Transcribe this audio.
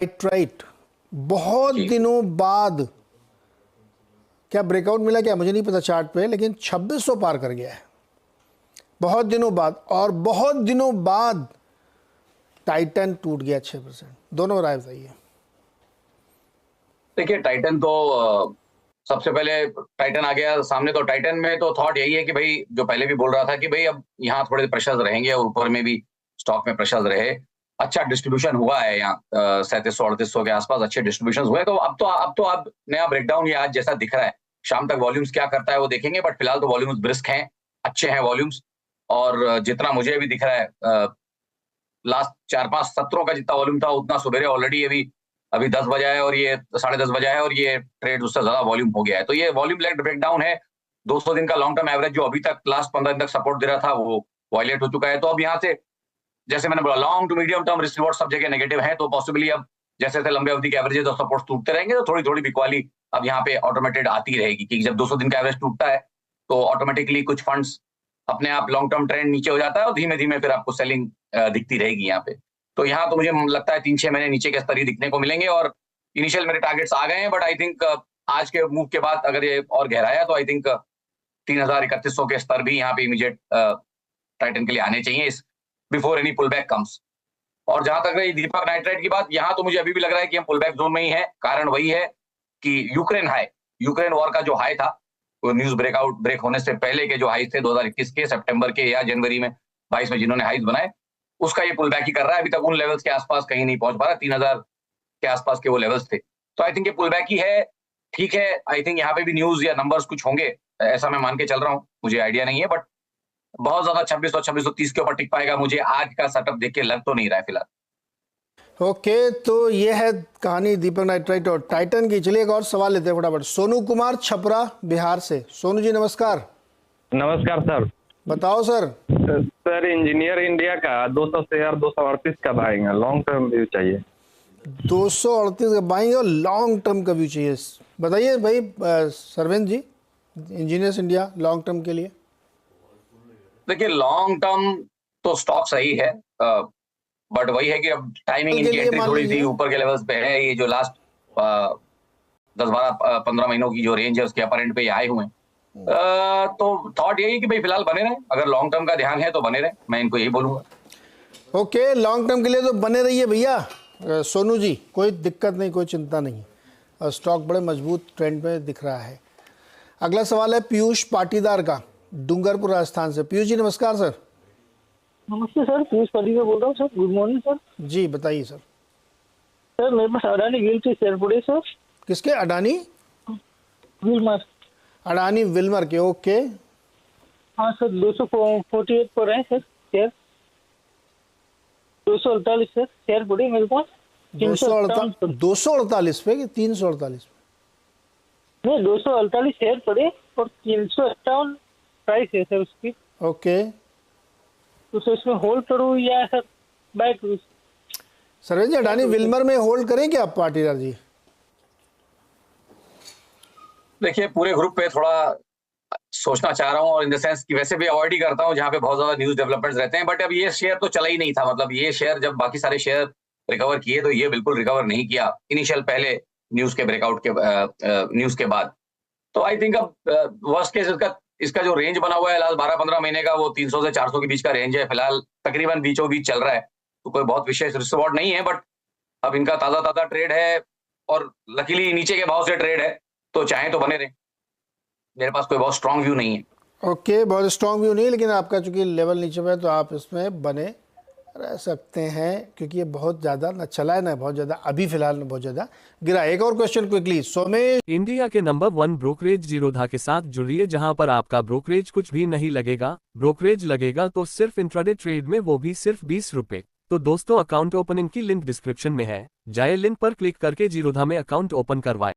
Right. बहुत दिनों बाद क्या ब्रेकआउट मिला क्या मुझे नहीं पता चार्ट पे, लेकिन 2600 पार कर गया है बहुत दिनों बाद। और बहुत दिनों बाद टाइटन टूट गया 6%। दोनों राय बताइए। देखिए टाइटन तो सबसे पहले टाइटन आ गया सामने। तो टाइटन में तो थॉट यही है कि भाई, जो पहले भी बोल रहा था कि भाई अब यहाँ थोड़े प्रेशर्स रहेंगे और ऊपर में भी स्टॉक में प्रेशर्स रहे। अच्छा डिस्ट्रीब्यूशन हुआ है यहाँ 3700-3800 के आसपास अच्छे डिस्ट्रीब्यूशन हुए। तो अब नया ब्रेकडाउन ये आज जैसा दिख रहा है, शाम तक वॉल्यूम्स क्या करता है वो देखेंगे। बट फिलहाल तो वॉल्यूम्स ब्रिस्क हैं, अच्छे हैं वॉल्यूम्स। और जितना मुझे अभी दिख रहा है, लास्ट 4-5 सत्रों का जितना वॉल्यूम था उतना सुबेरे ऑलरेडी अभी 10 बजा है और ये 10:30 बजा है और ये ट्रेड उससे ज्यादा वॉल्यूम हो गया है। तो ये वॉल्यूम लेग ब्रेकडाउन है। 200 दिन का लॉन्ग टर्म एवरेज जो अभी तक लास्ट 15 दिन तक सपोर्ट दे रहा था वो वायलेट हो चुका है। तो अब यहाँ से जैसे मैंने बोला, long to medium term risk reward सब जगह नेगेटिव है। तो पॉसिबली अब जैसे जैसे लंबे अवधि के एवरेजेस और सपोर्ट टूटते रहेंगे तो थोड़ी थोड़ी बिकवाली अब यहाँ पे ऑटोमेटेड आती रहेगी। क्योंकि जब 200 दिन का एवरेज टूटता है तो ऑटोमेटिकली कुछ फंड्स अपने आप लॉन्ग टर्म ट्रेंड नीचे हो जाता है और धीमे धीमे फिर आपको सेलिंग दिखती रहेगी यहाँ पे। तो यहाँ तो मुझे लगता है 3-6 महीने नीचे के स्तर ही दिखने को मिलेंगे। और इनिशियल मेरे टारगेट्स आ गए हैं, बट आई थिंक आज के मूव के बाद अगर ये और गहराया तो आई थिंक 3000-3100 के स्तर भी यहाँ पे इमीडिएट टाइटन के लिए आने चाहिए इस before any pull back comes. और जहां तक रही दीपक नाइट्राइट की बात, यहाँ तो मुझे अभी भी लग रहा है कि हम पुल बैक जोन में ही है। कारण वही है कि यूक्रेन वॉर का जो हाई था, वो न्यूज ब्रेक होने से पहले के जो हाई थे 2021 के सितंबर के या जनवरी में 22 में जिन्होंने हाईज बनाए, उसका ये पुल बैक ही कर रहा है। अभी तक उन लेवल्स के आसपास कहीं नहीं पहुंच पा रहा। 3000 के आसपास के वो लेवल्स थे। तो आई थिंक ये पुल बैक ही है। ठीक है, आई थिंक यहाँ पे भी न्यूज या नंबर्स कुछ होंगे, ऐसा मैं मान के चल रहा हूँ। मुझे आइडिया नहीं है, बट बहुत ज्यादा 2600-2630 के ऊपर टिक पाएगा मुझे आज का सेटअप देख के लग तो नहीं रहा है फिलहाल। ओके, तो ये है कहानी दीपक नाइट्राइट और टाइटन की। चलिए एक और सवाल लेते हैं फटाफट। सोनू कुमार छपरा बिहार से। सोनू जी नमस्कार। नमस्कार सर। बताओ सर। सर इंजीनियर इंडिया का 200 शेयर 238 कब आएगा? लॉन्ग टर्म व्यू चाहिए। 238 का बाइंग और लॉन्ग टर्म का व्यू चाहिए। बताइए भाई सरवेंद्र जी, इंजीनियर्स इंडिया लॉन्ग टर्म के लिए। देखिए लॉन्ग टर्म तो स्टॉक सही है, बट वही है कि अब टाइमिंग इनकी एंट्री थोड़ी सी ऊपर के लेवल्स पे है। ये जो लास्ट 10-12-15 महीनों की जो रेंज है उसके अपर एंड पे ये आए हुए हैं। तो थॉट यही कि भाई फिलहाल बने रहे। अगर लॉन्ग टर्म का ध्यान है तो बने रहे, मैं इनको यही बोलूंगा। ओके, लॉन्ग टर्म के लिए तो बने रहिए भैया सोनू जी, कोई दिक्कत नहीं, कोई चिंता नहीं। और स्टॉक बड़े मजबूत ट्रेंड में दिख रहा है। अगला सवाल है पीयूष पाटीदार का, डूंगरपुर राजस्थान से। पीयूष जी नमस्कार सर। नमस्ते सर, पीयूष पाटीदार बोल रहा हूँ सर। Good morning sir. जी बताइए सर। सर मेरे पास अडानी विल के शेयर पड़े सर। किसके? अडानी विलमर। अडानी विलमर के। ओके हाँ सर, 248 पर है सर शेयर। 248 सर शेयर पड़े मेरे पास। 248 पे कि 348 पे? नहीं, 248 शेयर पड़े और 358 प्राइस है सर उसकी। ओके, तो सर इसमें होल्ड करूँ या सर बाय करूँ? सर जी अडानी विलमर में होल्ड करें क्या आप पाटीदार जी? देखिए पूरे ग्रुप पे थोड़ा सोचना चाह रहा हूँ, और इन द सेंस कि वैसे भी अवॉइड ही करता हूँ जहाँ पे बहुत ज्यादा न्यूज डेवलपमेंट्स रहते हैं। बट अब ये शेयर तो चला ही नहीं था। मतलब ये शेयर जब बाकी सारे शेयर रिकवर किए तो ये बिल्कुल रिकवर नहीं किया इनिशियल पहले न्यूज के ब्रेकआउट के न्यूज के बाद। तो आई थिंक अब वर्स्ट केस इसका जो रेंज बना हुआ है लास्ट 12-15 महीने का, वो 300 से 400 के बीच का रेंज है। फिलहाल तकरीबन बीचों बीच चल रहा है। तो कोई बहुत विशेष रिस्क रिवॉर्ड नहीं है, बट अब इनका ताजा ट्रेड है और लकीली नीचे के भाव से ट्रेड है, तो चाहे तो बने रहे। मेरे पास कोई बहुत स्ट्रॉन्ग व्यू नहीं है। ओके, बहुत स्ट्रॉन्ग व्यू नहीं है, लेकिन आपका चूंकि लेवल नीचे पे है तो आप इसमें बने रह सकते हैं, क्योंकि ये बहुत ज़्यादा ना चला है ना बहुत ज़्यादा अभी फिलहाल में बहुत ज़्यादा गिरा। एक और क्वेश्चन क्विकली सोमेश। इंडिया के नंबर 1 ब्रोकरेज जीरोधा के साथ जुड़िए, जहां पर आपका ब्रोकरेज कुछ भी नहीं लगेगा। ब्रोकरेज लगेगा तो सिर्फ इंट्राडे ट्रेड में, वो भी सिर्फ 20 रुपए। तो दोस्तों अकाउंट ओपनिंग की लिंक डिस्क्रिप्शन में है, जाए लिंक पर क्लिक करके जीरोधा में अकाउंट ओपन करवाएं।